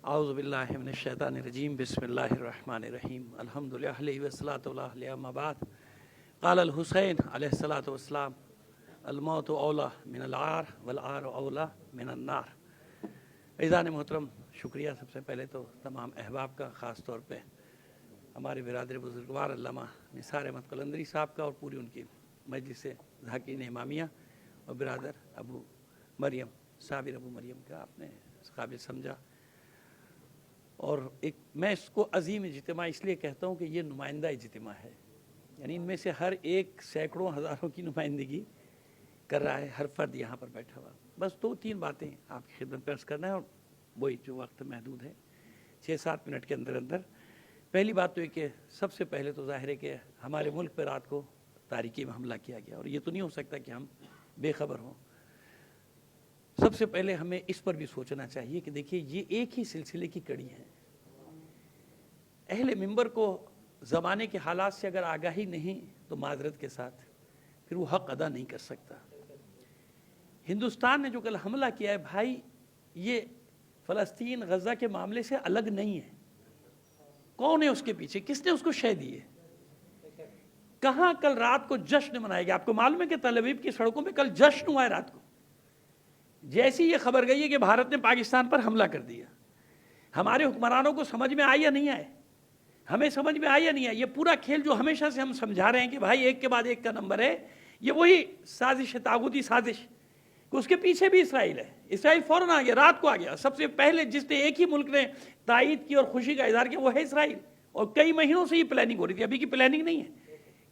اعوذ باللہ من الشیطان الرجیم بسم اللہ الرحمن الرحیم الحمدللہ علیہ والصلاۃ علیہ اما بعد قال الحسین علیہ الصلاۃ والسلام الموت اولا من العار والعار اولا من النار۔ عزیزان محترم، شکریہ سب سے پہلے تو تمام احباب کا، خاص طور پہ ہمارے برادر بزرگوار علامہ نثار احمد قلندری صاحب کا اور پوری ان کی مجلس ذاکرین امامیہ اور برادر ابو مریم صابر ابو مریم کا آپ نے اس قابل سمجھا۔ اور میں اس کو عظیم اجتماع اس لیے کہتا ہوں کہ یہ نمائندہ اجتماع ہے، یعنی ان میں سے ہر ایک سینکڑوں ہزاروں کی نمائندگی کر رہا ہے، ہر فرد یہاں پر بیٹھا ہوا۔ بس 2-3 باتیں آپ کی خدمت پیش کرنا ہے، اور وہی جو وقت محدود ہے 6-7 منٹ کے اندر اندر۔ پہلی بات تو یہ کہ سب سے پہلے تو ظاہر ہے کہ ہمارے ملک پہ رات کو تاریکی میں حملہ کیا گیا، اور یہ تو نہیں ہو سکتا کہ ہم بے خبر ہوں۔ سب سے پہلے ہمیں اس پر بھی سوچنا چاہیے کہ دیکھیے یہ ایک ہی سلسلے کی کڑی ہے۔ اہل منبر کو زمانے کے حالات سے اگر آگاہی نہیں تو معذرت کے ساتھ پھر وہ حق ادا نہیں کر سکتا۔ ہندوستان نے جو کل حملہ کیا ہے بھائی، یہ فلسطین غزہ کے معاملے سے الگ نہیں ہے۔ کون ہے اس کے پیچھے؟ کس نے اس کو شے دی ہے؟ کہاں کل رات کو جشن منایا گیا؟ آپ کو معلوم ہے کہ تل ابیب کی سڑکوں پہ کل جشن ہوا ہے رات کو، جیسی یہ خبر گئی ہے کہ بھارت نے پاکستان پر حملہ کر دیا۔ ہمارے حکمرانوں کو سمجھ میں آئی یا نہیں آئے؟ ہمیں سمجھ میں آئی یا نہیں آئی؟ یہ پورا کھیل جو ہمیشہ سے ہم سمجھا رہے ہیں کہ بھائی ایک کے بعد ایک کا نمبر ہے، یہ وہی سازش ہے، طاغوتی سازش، کہ اس کے پیچھے بھی اسرائیل ہے۔ اسرائیل فوراً آ گیا، رات کو آ گیا۔ سب سے پہلے جس نے ایک ہی ملک نے تائید کی اور خوشی کا اظہار کیا وہ ہے اسرائیل، اور کئی مہینوں سے یہ پلاننگ ہو رہی تھی، ابھی کی پلاننگ نہیں ہے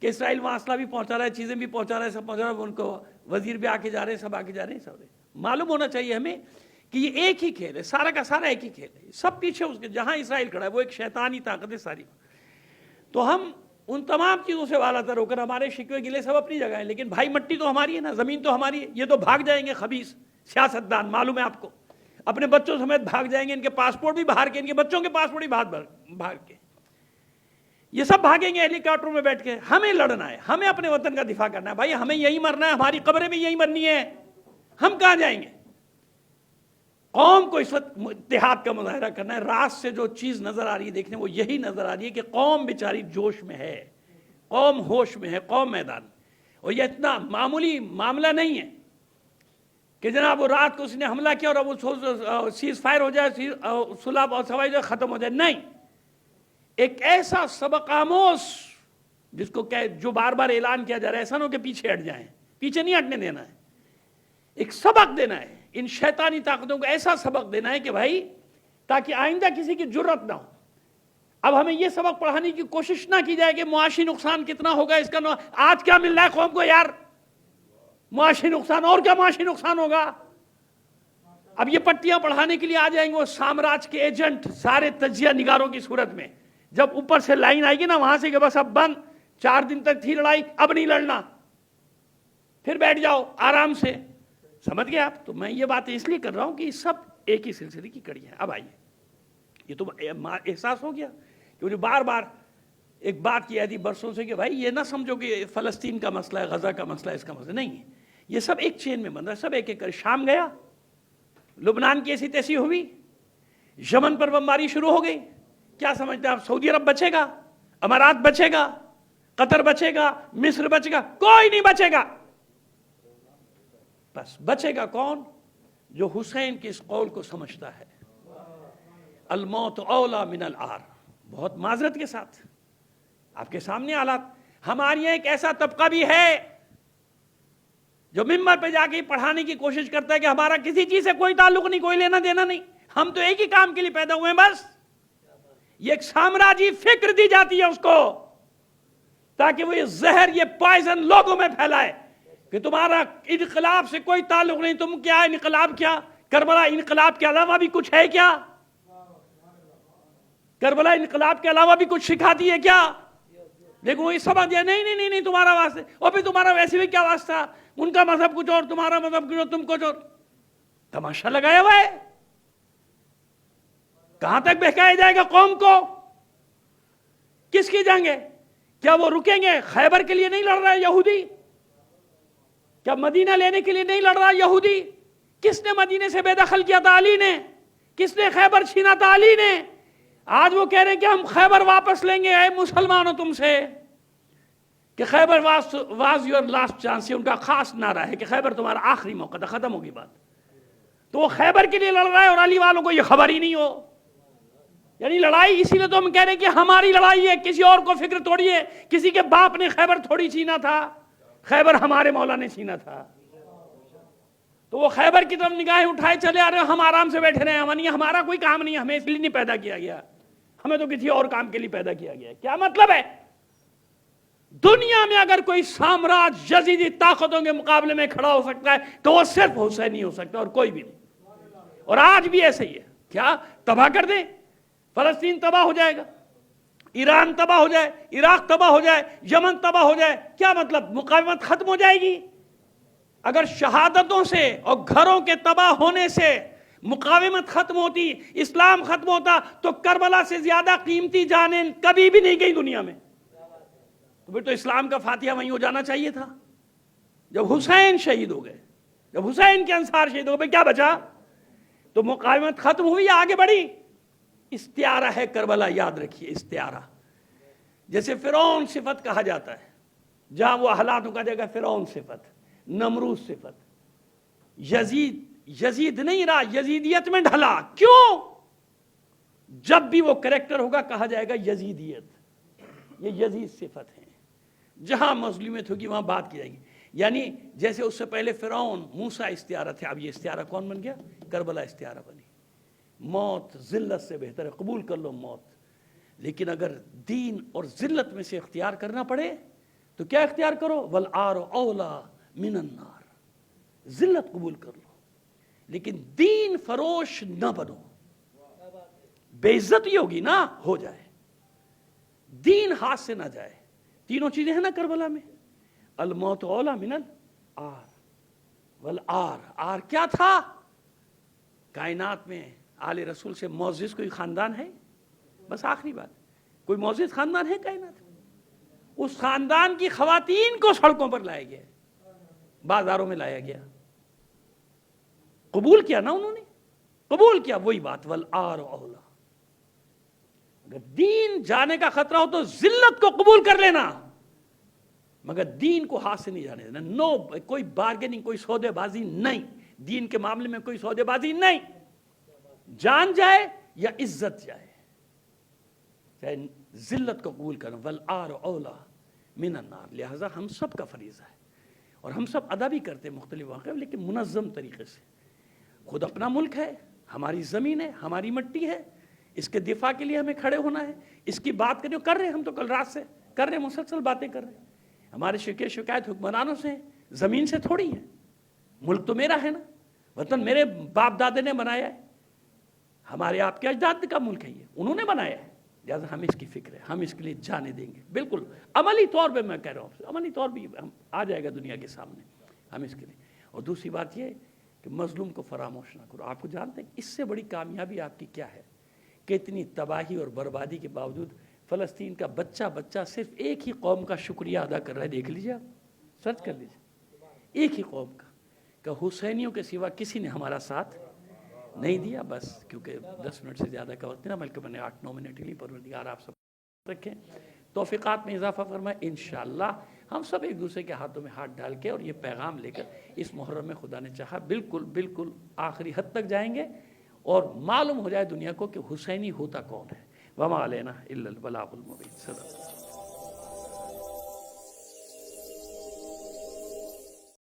کہ اسرائیل وہاں اسلحہ بھی پہنچا رہا ہے، چیزیں بھی پہنچا رہا ہے، سب پہنچا رہا ہے، ان کو وزیر بھی آ کے جا رہے ہیں، سب آ کے جا رہے ہیں۔ سب معلوم ہونا چاہیے ہمیں کہ یہ ایک ہی کھیل ہے، سارا کا سارا ایک ہی کھیل ہے، سب پیچھے اس کے، جہاں اسرائیل کھڑا ہے وہ ایک شیطانی طاقت ہے ساری۔ تو ہم ان تمام چیزوں سے والا تر ہو کر، ہمارے شکوے گلے سب اپنی جگہ ہیں، لیکن بھائی مٹی تو ہماری ہے نا، زمین تو ہماری ہے۔ یہ تو بھاگ جائیں گے خبیث سیاستدان، معلوم ہے آپ کو، اپنے بچوں سمیت بھاگ جائیں گے، ان کے پاسپورٹ بھی باہر کے، ان کے بچوں کے پاسپورٹ بھی باہر کے، یہ سب بھاگیں گے ہیلی کاپٹروں میں بیٹھ کے۔ ہمیں لڑنا ہے، ہمیں اپنے وطن کا دفاع کرنا ہے بھائی، ہمیں یہی مرنا ہے، ہماری قبریں بھی یہی مرنی ہے، ہم کہاں جائیں گے؟ قوم کو اس وقت اتحاد کا مظاہرہ کرنا ہے۔ رات سے جو چیز نظر آ رہی ہے دیکھنے، وہ یہی نظر آ رہی ہے کہ قوم بیچاری جوش میں ہے، قوم ہوش میں ہے، قوم میدان۔ اور یہ اتنا معمولی معاملہ نہیں ہے کہ جناب وہ رات کو اس نے حملہ کیا اور اب وہ سیز فائر ہو جائے، صلح اور سوائی جو ختم ہو جائے، نہیں۔ ایک ایسا سبق آموز جس کو جو بار بار اعلان کیا جا رہا ہے، ایسا نہ ہو کہ پیچھے ہٹ جائیں، پیچھے نہیں ہٹنے دینا ہے، ایک سبق دینا ہے ان شیطانی طاقتوں کو، ایسا سبق دینا ہے کہ بھائی تاکہ آئندہ کسی کی جرت نہ ہو۔ اب ہمیں یہ سبق پڑھانے کی کوشش نہ کی جائے کہ معاشی نقصان کتنا ہوگا اس کا، آج کیا مل رہا ہے قوم کو یار، معاشی نقصان، اور کیا معاشی نقصان ہوگا؟ اب یہ پٹیاں پڑھانے کے لیے آ جائیں گے وہ سامراج کے ایجنٹ، سارے تجزیہ نگاروں کی صورت میں، جب اوپر سے لائن آئے گی نا وہاں سے کہ بس اب بند، 4 دن تک تھی لڑائی، اب نہیں لڑنا، پھر بیٹھ جاؤ آرام سے۔ سمجھ گئے آپ؟ تو میں یہ باتیں اس لیے کر رہا ہوں کہ سب ایک ہی سلسلے کی کڑی ہے۔ اب آئیے، یہ تو احساس ہو گیا کہ جو بار بار ایک بات کی آتی برسوں سے کہ بھائی یہ نہ سمجھو کہ فلسطین کا مسئلہ ہے، غزہ کا مسئلہ ہے، اس کا مسئلہ نہیں ہے، یہ سب ایک چین میں بن رہا ہے، سب ایک ایک کر۔ شام گیا، لبنان کی ایسی تیسی ہوئی، یمن پر بمباری شروع ہو گئی، کیا سمجھتے ہیں آپ؟ سعودی عرب بچے گا؟ امارات بچے گا؟ قطر بچے گا؟ مصر بچے گا؟ کوئی نہیں بچے گا۔ بس بچے گا کون؟ جو حسین کی اس قول کو سمجھتا ہے، الموت اولا من العار۔ بہت معذرت کے ساتھ آپ کے سامنے حالات، ہمارے یہاں ایک ایسا طبقہ بھی ہے جو ممبر پہ جا کے پڑھانے کی کوشش کرتا ہے کہ ہمارا کسی چیز سے کوئی تعلق نہیں، کوئی لینا دینا نہیں، ہم تو ایک ہی کام کے لیے پیدا ہوئے ہیں بس۔ یہ ایک سامراجی فکر دی جاتی ہے اس کو تاکہ وہ یہ زہر، یہ پوائزن لوگوں میں پھیلائے کہ تمہارا انقلاب سے کوئی تعلق نہیں، تم کیا انقلاب کیا؟ کربلا انقلاب کے علاوہ بھی کچھ ہے کیا؟ کربلا انقلاب کے علاوہ بھی کچھ سکھاتی ہے کیا؟ لیکن وہ یہ سمجھ دیا نہیں تمہارا واسطہ، اور پھر تمہارا ویسے بھی کیا واسطہ، ان کا مذہب کچھ اور، تمہارا مذہب کچھ اور، تم کچھ اور، تماشا لگایا ہوا ہے۔ کہاں تک بہکایا جائے گا قوم کو؟ کس کی جنگ ہے؟ کیا وہ رکیں گے؟ خیبر کے لیے نہیں لڑ رہا ہے یہودی؟ کیا مدینہ لینے کے لیے نہیں لڑ رہا یہودی؟ کس نے مدینے سے بے دخل کیا تھا؟ علی نے۔ کس نے خیبر چھینا تھا؟ علی نے۔ آج وہ کہہ رہے ہیں کہ ہم خیبر واپس لیں گے۔ اے مسلمانوں تم سے کہ خیبر واز یور لاسٹ چانس، ان کا خاص نعرہ ہے کہ خیبر تمہارا آخری موقع تھا، ختم ہوگی بات۔ تو وہ خیبر کے لیے لڑ رہا ہے اور علی والوں کو یہ خبر ہی نہیں ہو۔ یعنی لڑائی اسی لیے تو ہم کہہ رہے ہیں کہ ہماری لڑائی ہے، کسی اور کو فکر تھوڑی ہے، کسی کے باپ نے خیبر تھوڑی چھینا تھا، خیبر ہمارے مولا نے چھینا تھا۔ تو وہ خیبر کی طرف نگاہیں اٹھائے چلے آ رہے ہیں، ہم آرام سے بیٹھے رہے ہیں، ہمارا کوئی کام نہیں ہے، ہمیں اس لیے نہیں پیدا کیا گیا، ہمیں تو کسی اور کام کے لیے پیدا کیا گیا ہے۔ کیا مطلب ہے؟ دنیا میں اگر کوئی سامراج یزیدی طاقتوں کے مقابلے میں کھڑا ہو سکتا ہے تو وہ صرف حسین ہی ہو سکتا ہے اور کوئی بھی نہیں۔ اور آج بھی ایسے ہی ہے۔ کیا تباہ کر دیں؟ فلسطین تباہ ہو جائے گا، ایران تباہ ہو جائے، عراق تباہ ہو جائے، یمن تباہ ہو جائے، کیا مطلب؟ مقاومت ختم ہو جائے گی؟ اگر شہادتوں سے اور گھروں کے تباہ ہونے سے مقاومت ختم ہوتی، اسلام ختم ہوتا، تو کربلا سے زیادہ قیمتی جانیں کبھی بھی نہیں گئی دنیا میں۔ تو پھر تو اسلام کا فاتحہ وہیں ہو جانا چاہیے تھا۔ جب حسین شہید ہو گئے، جب حسین کے انصار شہید ہو گئے، کیا بچا؟ تو مقاومت ختم ہوئی یا آگے بڑھی؟ استعارہ ہے کربلا، یاد رکھیے، استعارہ۔ جیسے فرعون صفت کہا جاتا ہے، جہاں وہ حالات کا جگہ فرعون صفت، نمرود صفت۔ یزید نہیں رہا، یزیدیت میں ڈھلا۔ کیوں؟ جب بھی وہ کریکٹر ہوگا کہا جائے گا یزیدیت، یہ یزید صفت ہے۔ جہاں مظلومیت ہوگی وہاں بات کی جائے گی۔ یعنی جیسے اس سے پہلے فرعون، موسیٰ استعارہ تھے، اب یہ استعارہ کون بن گیا؟ کربلا استعارہ بنی۔ موت ذلت سے بہتر ہے، قبول کر لو موت۔ لیکن اگر دین اور ذلت میں سے اختیار کرنا پڑے تو کیا اختیار کرو؟ والعار اولا من النار، ذلت قبول کر لو لیکن دین فروش نہ بنو۔ بے عزتی ہوگی نا، ہو جائے، دین ہاتھ سے نہ جائے۔ تینوں چیزیں ہیں نا کربلا میں، الموت اولا من العار والعار۔ آر کیا تھا؟ کائنات میں آل رسول سے معزز کوئی خاندان ہے؟ بس آخری بات، کوئی معزز خاندان ہے کائنات میں؟ اس خاندان کی خواتین کو سڑکوں پر لایا گیا، بازاروں میں لایا گیا، قبول کیا نا انہوں نے، قبول کیا۔ وہی بات، والعار اولا۔ اگر دین جانے کا خطرہ ہو تو ذلت کو قبول کر لینا، مگر دین کو ہاتھ سے نہیں جانے دینا۔ نو، کوئی بارگیننگ، کوئی سودے بازی نہیں، دین کے معاملے میں کوئی سودے بازی نہیں۔ جان جائے یا عزت جائے، چاہے ذلت کو قبول کرنا، والعار اولا من النار۔ لہذا ہم سب کا فریضہ ہے، اور ہم سب ادا بھی کرتے ہیں مختلف واقعے، لیکن منظم طریقے سے۔ خود اپنا ملک ہے، ہماری زمین ہے، ہماری مٹی ہے، اس کے دفاع کے لیے ہمیں کھڑے ہونا ہے، اس کی بات کریں۔ کر رہے ہیں، ہم تو کل رات سے کر رہے ہیں، مسلسل باتیں کر رہے ہیں۔ ہمارے شکایت حکمرانوں سے، زمین سے تھوڑی ہے۔ ملک تو میرا ہے نا، وطن میرے باپ دادے نے بنایا ہے، ہمارے آپ کے اجداد کا ملک ہے، یہ انہوں نے بنایا ہے، لہٰذا ہمیں اس کی فکر ہے، ہم اس کے لیے جانے دیں گے۔ بالکل عملی طور پہ میں کہہ رہا ہوں، عملی طور بھی ہم آ جائے گا دنیا کے سامنے، ہم اس کے لیے۔ اور دوسری بات یہ کہ مظلوم کو فراموش نہ کرو۔ آپ کو جانتے ہیں اس سے بڑی کامیابی آپ کی کیا ہے کہ اتنی تباہی اور بربادی کے باوجود فلسطین کا بچہ صرف ایک ہی قوم کا شکریہ ادا کر رہا ہے۔ دیکھ لیجیے، آپ سرچ کر لیجیے، ایک ہی قوم کا، کہ حسینیوں کے سوا کسی نے ہمارا ساتھ نہیں دیا۔ بس کیونکہ 10 منٹ سے زیادہ کا وقت نہیں، بلکہ میں نے 8-9 منٹ ہی لی۔ پروردگار آپ سب رکھیں، توفیقات میں اضافہ فرمائے۔ انشاءاللہ ہم سب ایک دوسرے کے ہاتھوں میں ہاتھ ڈال کے اور یہ پیغام لے کر اس محرم میں خدا نے چاہا بالکل آخری حد تک جائیں گے، اور معلوم ہو جائے دنیا کو کہ حسینی ہوتا کون ہے۔ وما علینا الا البلاغ المبین۔ صدق۔